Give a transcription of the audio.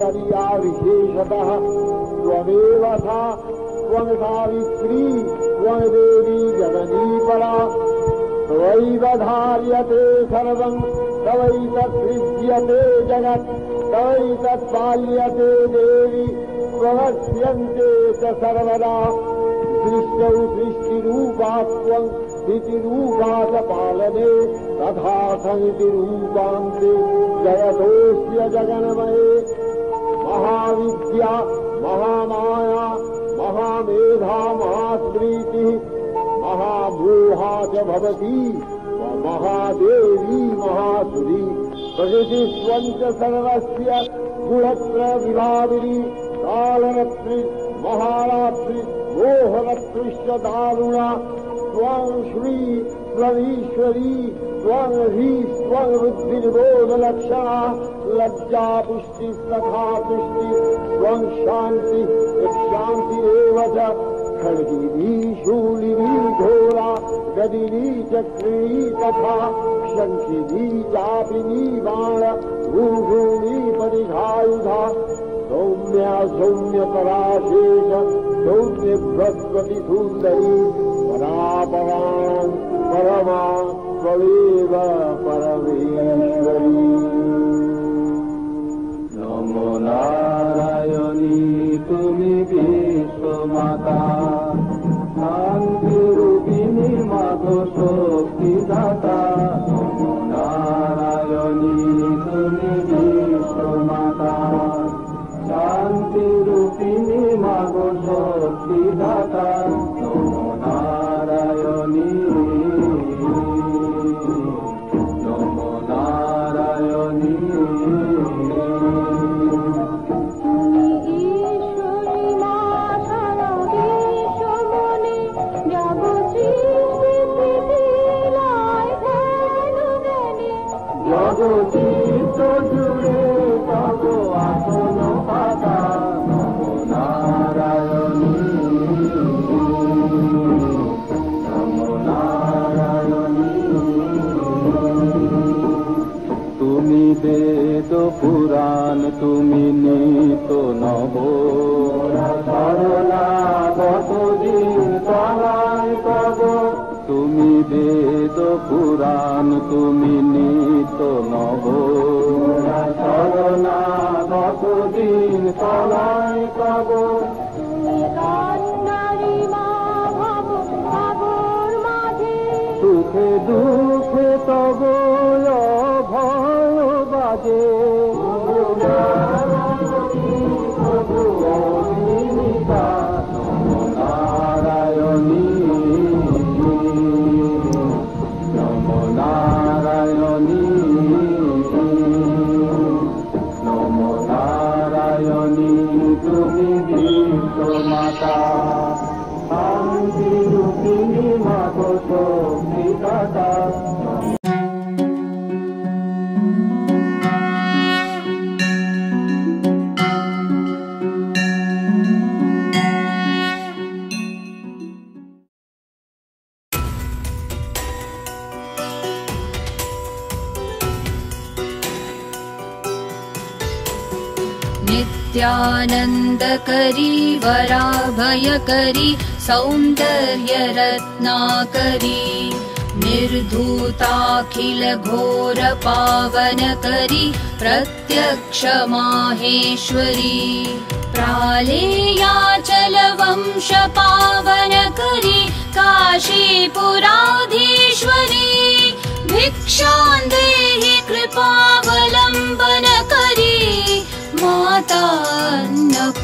करिया विशेषतः त्वमेव सा त्वं सावित्री त्वं देवी जगनी परा त्वयैव धार्यते सर्वं तवैतत्सृज्यते जगत् तवैतत्पाल्यते देवी त्वमस्यन्ते च सर्वदा सृष्टौ सृष्टिरूपा त्वं स्थितिरूपा च पालने तथा समितिरूपान्ते जयतोऽस्य जगन्मये महाविद्या महामाया महामेधा महास्मृतिः महामोहा च भवति महादेवी महासुरी प्रकृतिस्त्वं च सर्वस्य गुणत्र विभाविनी कालरत्रि महारात्रि मोहरत्रिश्च दारुणा त्वं श्री त्वमीश्वरी त्वं ह्री त्वं बुद्धिनिबोधलक्षणा लज्जा पुष्टि तथा तुष्टि त्वं शान्ति शान्तिरेव च खड्गिनी शूलिनी घोरा गदिनी चक्रिणी तथा शङ्खिनी चापिनी बाण भूषूणी परिघायुधा सौम्या सौम्यपराशेष सौम्य बृहस्पति सुन्दरी परापरां परमा त्वमेव परमेश्वरी। नमो नारायणी तुमी विश्वमाता शान्तिरूपिणी मागो शक्तिदाता। नमो नारायणी तुमी विश्वमाता शान्तिरूपिणी मागो शक्तिदाता। नमो नारायणी नमो नारायणी। জগদীশ জুড়ে তব আসন পাতা। নমো নারায়ণী নমো নারায়ণী। তুমি বেদ পুরাণ তুমি নিত নব শরণাগত দিন তলায় তব। তুমি বেদ পুরাণ তুমি নিত নব শরণাগত দিন তলায় তব। সুখে দুঃখে তব ভয় বাজে। নমো নারায়ণী নমো নারায়ণী নমো নারায়ণী তুমি বিশ্বমাতা শান্তিরূপিণী মাগো শক্তিদাতা। नित्यानन्दकरी वराभयकरी सौन्दर्यरत्नाकरी निर्धूताखिल घोर पावनकरी प्रत्यक्ष माहेश्वरी प्रालेयाचल वंश पावनकरी काशीपुराधीश्वरी भिक्षां देहि कृपावलम्बनकरी माता अन्नपूर्णेश्वरी।